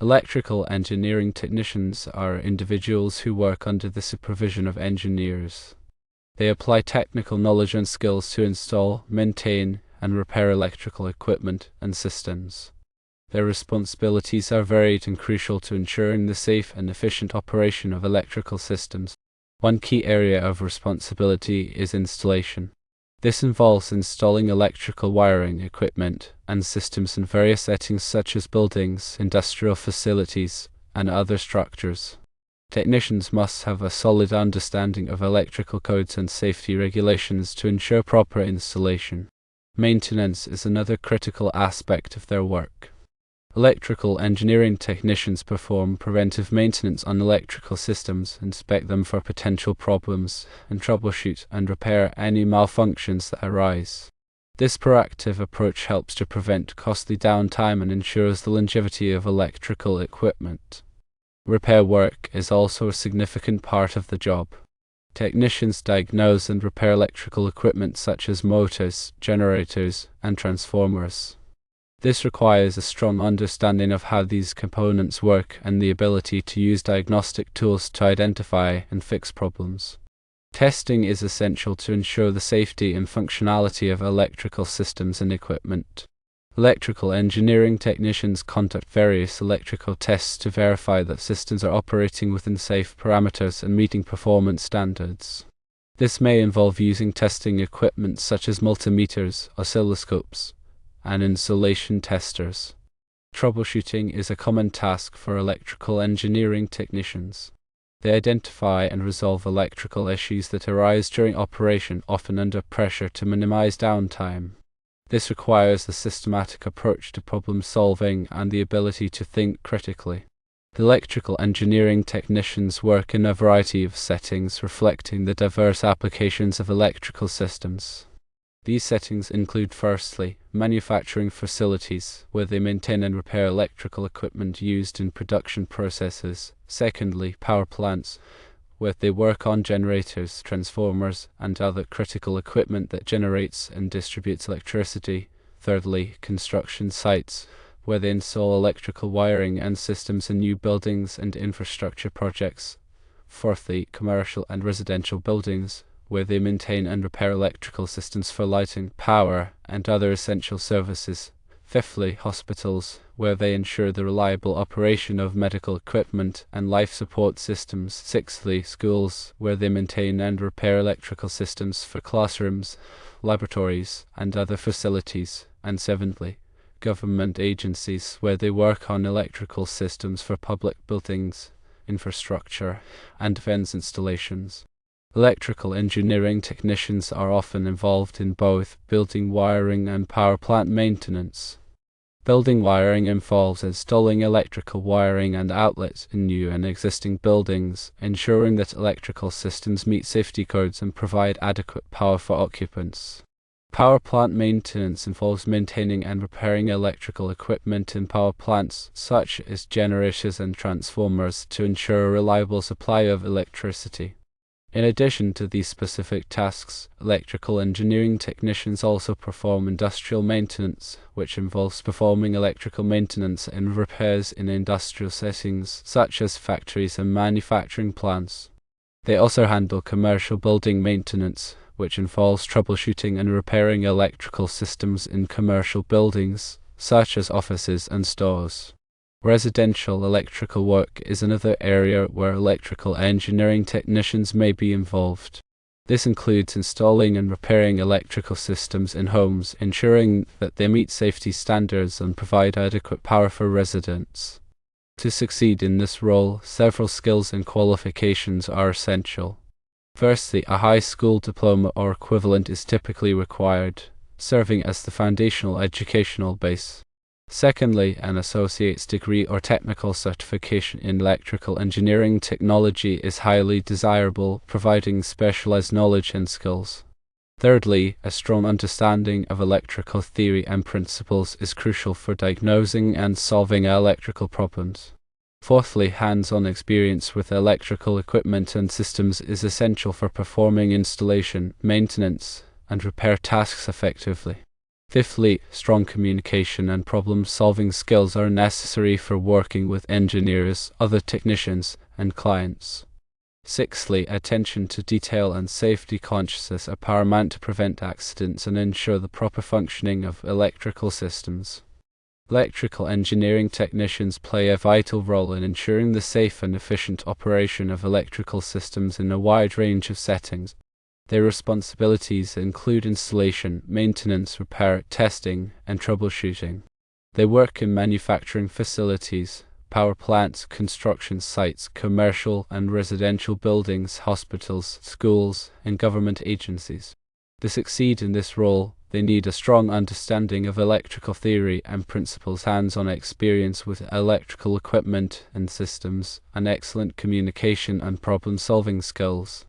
Electrical engineering technicians are individuals who work under the supervision of engineers. They apply technical knowledge and skills to install, maintain, and repair electrical equipment and systems. Their responsibilities are varied and crucial to ensuring the safe and efficient operation of electrical systems. One key area of responsibility is installation. This involves installing electrical wiring equipment and systems in various settings such as buildings, industrial facilities, and other structures. Technicians must have a solid understanding of electrical codes and safety regulations to ensure proper installation. Maintenance is another critical aspect of their work. Electrical engineering technicians perform preventive maintenance on electrical systems, inspect them for potential problems, and troubleshoot and repair any malfunctions that arise. This proactive approach helps to prevent costly downtime and ensures the longevity of electrical equipment. Repair work is also a significant part of the job. Technicians diagnose and repair electrical equipment such as motors, generators, and transformers. This requires a strong understanding of how these components work and the ability to use diagnostic tools to identify and fix problems. Testing is essential to ensure the safety and functionality of electrical systems and equipment. Electrical engineering technicians conduct various electrical tests to verify that systems are operating within safe parameters and meeting performance standards. This may involve using testing equipment such as multimeters, oscilloscopes, and insulation testers. Troubleshooting is a common task for electrical engineering technicians. They identify and resolve electrical issues that arise during operation, often under pressure, to minimize downtime. This requires a systematic approach to problem solving and the ability to think critically. Electrical engineering technicians work in a variety of settings, reflecting the diverse applications of electrical systems. These settings include, firstly, manufacturing facilities, where they maintain and repair electrical equipment used in production processes. Secondly, power plants, where they work on generators, transformers, and other critical equipment that generates and distributes electricity. Thirdly, construction sites, where they install electrical wiring and systems in new buildings and infrastructure projects. Fourthly, commercial and residential buildings, where they maintain and repair electrical systems for lighting, power, and other essential services. Fifthly, hospitals, where they ensure the reliable operation of medical equipment and life support systems. Sixthly, schools, where they maintain and repair electrical systems for classrooms, laboratories, and other facilities. And seventhly, government agencies, where they work on electrical systems for public buildings, infrastructure, and defense installations. Electrical engineering technicians are often involved in both building wiring and power plant maintenance. Building wiring involves installing electrical wiring and outlets in new and existing buildings, ensuring that electrical systems meet safety codes and provide adequate power for occupants. Power plant maintenance involves maintaining and repairing electrical equipment in power plants, such as generators and transformers, to ensure a reliable supply of electricity. In addition to these specific tasks, electrical engineering technicians also perform industrial maintenance, which involves performing electrical maintenance and repairs in industrial settings, such as factories and manufacturing plants. They also handle commercial building maintenance, which involves troubleshooting and repairing electrical systems in commercial buildings, such as offices and stores. Residential electrical work is another area where electrical engineering technicians may be involved. This includes installing and repairing electrical systems in homes, ensuring that they meet safety standards and provide adequate power for residents. To succeed in this role, several skills and qualifications are essential. Firstly, a high school diploma or equivalent is typically required, serving as the foundational educational base. Secondly, an associate's degree or technical certification in electrical engineering technology is highly desirable, providing specialized knowledge and skills. Thirdly, a strong understanding of electrical theory and principles is crucial for diagnosing and solving electrical problems. Fourthly, hands-on experience with electrical equipment and systems is essential for performing installation, maintenance, and repair tasks effectively. Fifthly, strong communication and problem-solving skills are necessary for working with engineers, other technicians, and clients. Sixthly, attention to detail and safety consciousness are paramount to prevent accidents and ensure the proper functioning of electrical systems. Electrical engineering technicians play a vital role in ensuring the safe and efficient operation of electrical systems in a wide range of settings. Their responsibilities include installation, maintenance, repair, testing, and troubleshooting. They work in manufacturing facilities, power plants, construction sites, commercial and residential buildings, hospitals, schools, and government agencies. To succeed in this role, they need a strong understanding of electrical theory and principles, hands-on experience with electrical equipment and systems, and excellent communication and problem-solving skills.